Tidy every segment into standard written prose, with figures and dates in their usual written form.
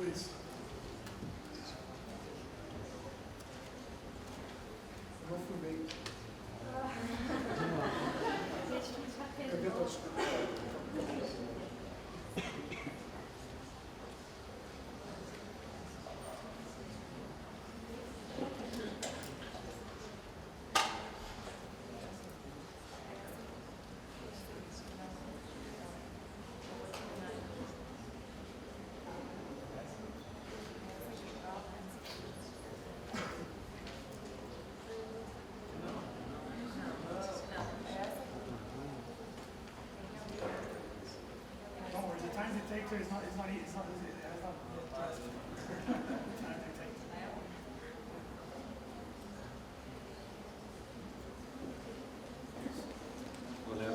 Please. No fumei. Don't worry, the time it takes is not, it's not, it's not, it's not, the time it takes. Hola,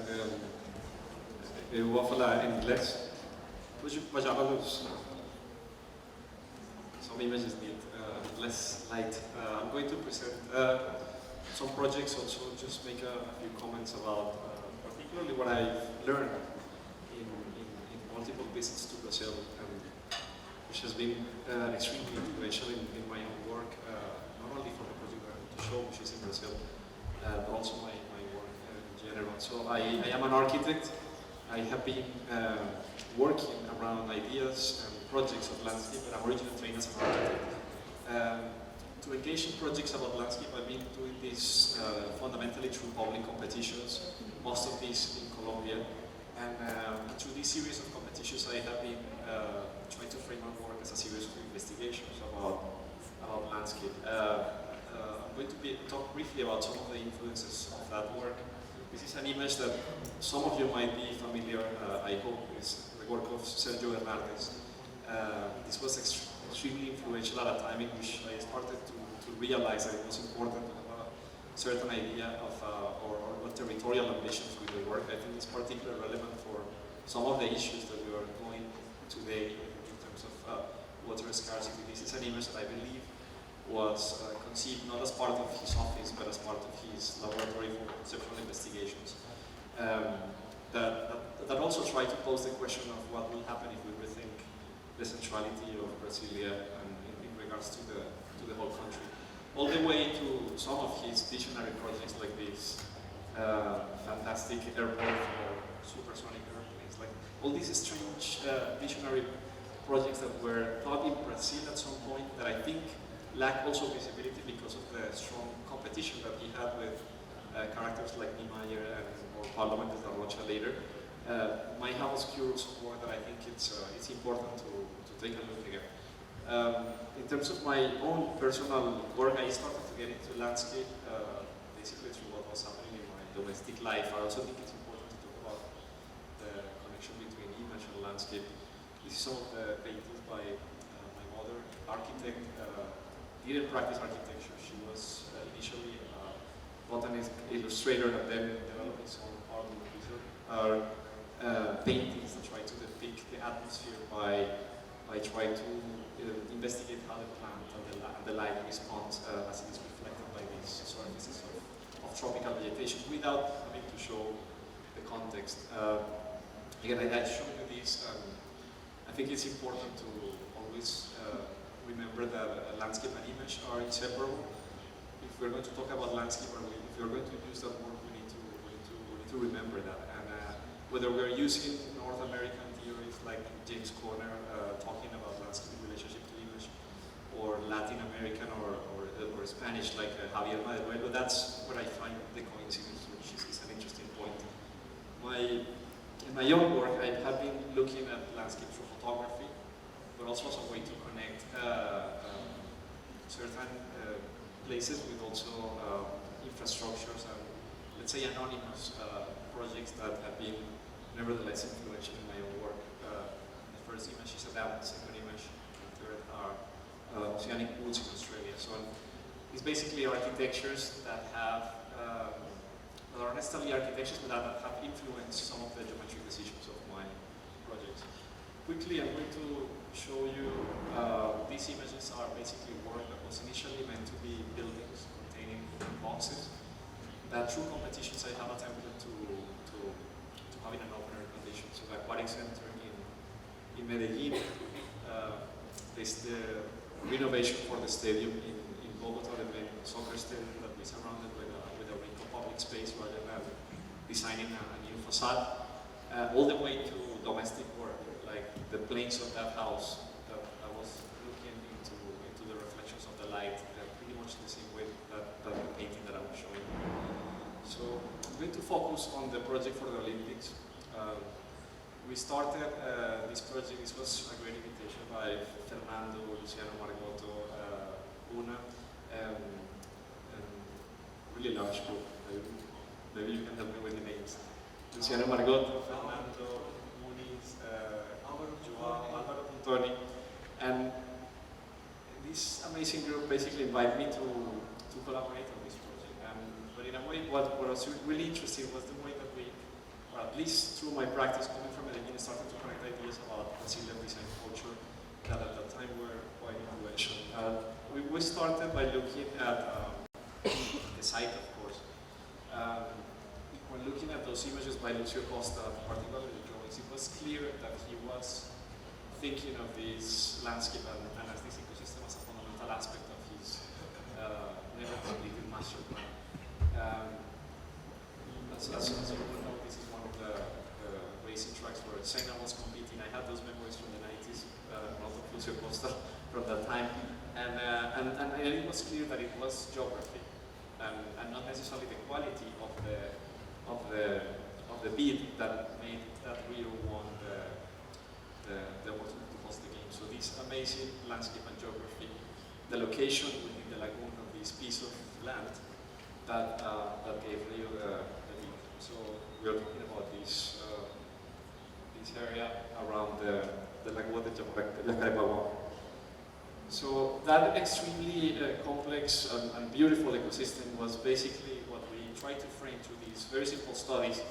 eu vou falar em inglês. Hoje vou já some images need less light. I'm going to present some projects, also just make a few comments about particularly what I've learned in multiple visits to Brazil, which has been extremely influential in my own work, not only for the project that I'm going to show, which is in Brazil, but also my work in general. So I am an architect. I have been working around ideas and projects of landscape, but I'm originally trained as an architect. To engage in projects about landscape, I've been doing this fundamentally through public competitions, most of these in Colombia. And through this series of competitions, I have been trying to frame my work as a series of investigations about landscape. I'm going to talk briefly about some of the influences of that work. This is an image that some of you might be familiar, I hope, is the work of Sergio Hernández. This was extremely influential at a time in which I started to realize that it was important to have a certain idea of or territorial ambitions with the work. I think it's particularly relevant for some of the issues that we are going today in terms of water scarcity. This is an image that I believe was conceived not as part of his office, but as part of his laboratory for conceptual investigations. That also tried to pose the question of what will happen if we rethink the centrality of Brasilia in regards to the whole country. All the way to some of his visionary projects like this fantastic airport for supersonic airplanes, like all these strange visionary projects that were thought in Brazil at some point that I think lack also visibility because of the strong competition that he had with characters like Niemeyer or Pablo Mendes da Rocha later. My house cures more that I think it's important to take a look again. In terms of my own personal work, I started to get into landscape basically through what was happening in my domestic life. I also think it's important to talk about the connection between image and landscape. This is some of the paintings by my mother, architect. Didn't practice architecture. She was initially a botanist, illustrator, and then developed his own art. These are paintings that try to depict the atmosphere by trying to investigate how the plant and the light responds as it is reflected by these surfaces of tropical vegetation without having to show the context. Again, I showed you this. I think it's important to always remember that landscape and image are inseparable. If we're going to talk about landscape, or if we're going to use that word, we need to remember that. And whether we're using North American theories like James Conner talking about landscape in relationship to image, or Latin American or Spanish like Javier Maderuelo, that's where I find the coincidence, which is an interesting point. In my own work, I have been looking at landscape through photography, but also as a way to connect certain places with also infrastructures and, let's say, anonymous projects that have been nevertheless influential in my own work. The first image is a dam, the second image, and the third are oceanic woods in Australia. So it's basically architectures that have, that are necessarily architectures, but that have influenced some of the geometric decisions of my projects. Quickly, I'm going to show you, these images are basically work that was initially meant to be buildings containing boxes that through competitions I have attempted to have in an open air condition. So the aquatic center in Medellín, they renovation for the stadium in Bogota, the main soccer stadium that we surrounded with a ring of public space rather than designing a new facade, all the way to domestic work, like the planes of that house that I was looking into the reflections of the light, pretty much the same way that the painting that I was showing. So I'm going to focus on the project for the Olympics. We started this project. This was a great invitation by Fernando, Luciano Margotto, Una, and really large group. Maybe you can help me with the names. Luciano Margotto, Fernando, Muniz, Alvaro Puntoni, and this amazing group basically invited me to collaborate on this project. But in a way, what was really interesting was the way that we, or at least through my practice coming from Medellín, started to connect ideas about Brazilian design culture that at that time were quite influential. We started by looking at the site, of course. When looking at those images by Lucio Costa, particularly the drawings, it was clear that he was thinking of this landscape and as this ecosystem as a fundamental aspect of his never completed master plan. As you will know, this is one of the racing tracks where Senna was competing. I had those memories from the 90s, not of Lucio Costa from that time, and it was clear that it was geography and not necessarily the quality of the beat that made that Rio won the opportunity to host the game. So this amazing landscape and geography, the location within the lagoon of this piece of land that gave Rio the beat. So we are talking about this area around the Lagoon de Jacarepaguá. So that extremely complex and beautiful ecosystem was basically what we tried to frame through these very simple studies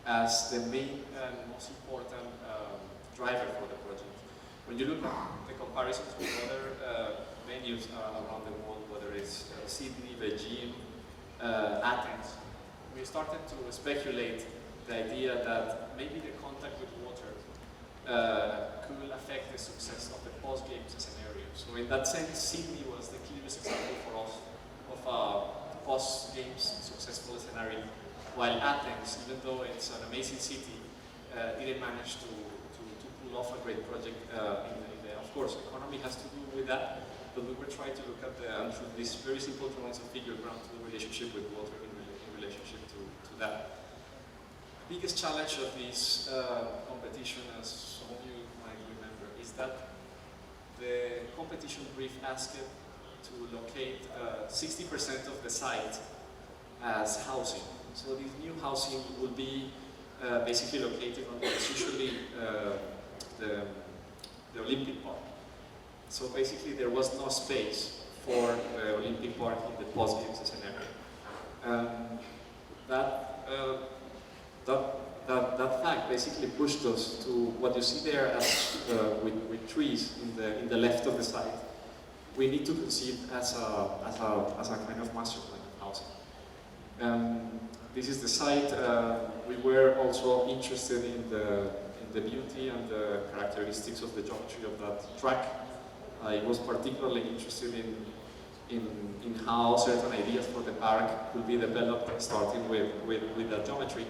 as the main and most important driver for the project. When you look at the comparisons with other venues around the world, whether it's Sydney, Beijing, Athens, we started to speculate the idea that maybe the contact with water could affect the success of the post-game scenario. So in that sense, Sydney was the clearest example for us of a post-games successful scenario, while Athens, even though it's an amazing city, didn't manage to pull off a great project. Of course, economy has to do with that, but we were trying to look at and through this very simple drawings of figure ground to the relationship with water in relationship to that. The biggest challenge of this competition, as some of you might remember, is that the competition brief asked to locate 60% of the site as housing. So this new housing will be basically located on what is usually the Olympic Park. So basically there was no space for the Olympic Park in the post-games scenario. That fact basically pushed us to what you see there as with trees in the left of the site. We need to conceive as a kind of master plan of housing. This is the site. We were also interested in the beauty and the characteristics of the geometry of that track. I was particularly interested in how certain ideas for the park could be developed, starting with that geometry.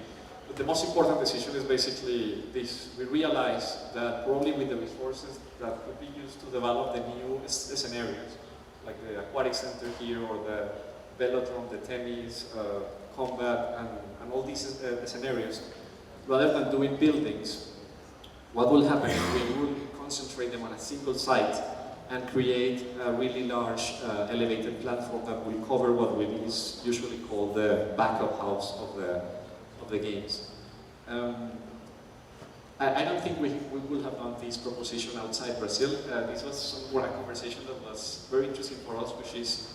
But the most important decision is basically this. We realized that probably with the resources that could be used to develop the new scenarios, like the aquatic center here or the velodrome, the tennis, combat, and all these scenarios, rather than doing buildings, what will happen is we will concentrate them on a single site and create a really large elevated platform that will cover what is usually called the backup house of the games. I don't think we would have done this proposition outside Brazil. This was a conversation that was very interesting for us, which is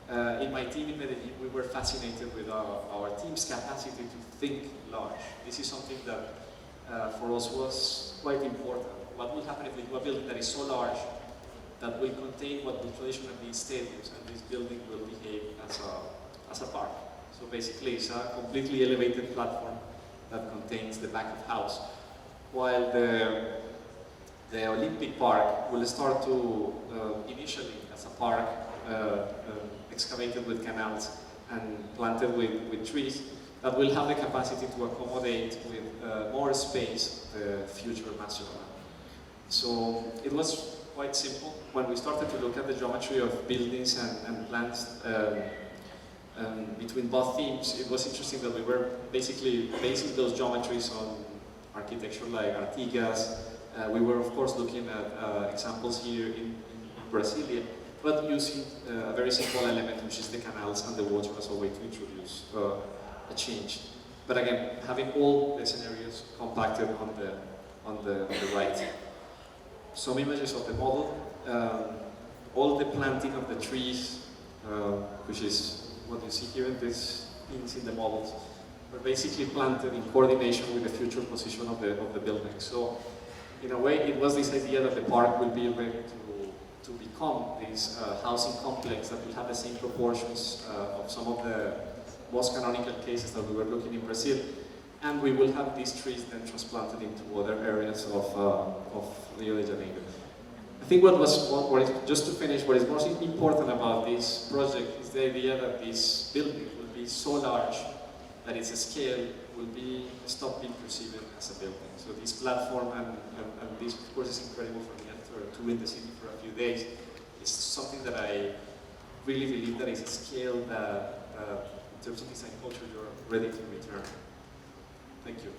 in my team in Medellín, we were fascinated with our team's capacity to think large. This is something that for us was quite important. What will happen if we do a building that is so large that will contain what will traditionally be stadiums, and this building will behave as a park. So basically it's a completely elevated platform that contains the back of house, while the the Olympic Park will start to, initially as a park, excavated with canals and planted with trees, that will have the capacity to accommodate with more space the future master plan. So it was quite simple. When we started to look at the geometry of buildings and plants between both themes, it was interesting that we were basically basing those geometries on architecture like Artigas. We were of course looking at examples here in Brasilia, but using a very simple element, which is the canals and the water as a way to introduce a change. But again, having all the scenarios compacted on the right. Some images of the model, all the planting of the trees, which is what you see here in these pins in the models, were basically planted in coordination with the future position of the building. So, in a way, it was this idea that the park will be ready to become this housing complex that will have the same proportions of some of the most canonical cases that we were looking in Brazil, and we will have these trees then transplanted into other areas of Rio de Janeiro. I think just to finish, what is most important about this project is the idea that this building will be so large that its scale will stop being perceived as a building. So this platform and this, of course, is incredible for me after touring the city for a few days. It's something that I really believe that is a scale that, in terms of design culture, you're ready to return. Thank you.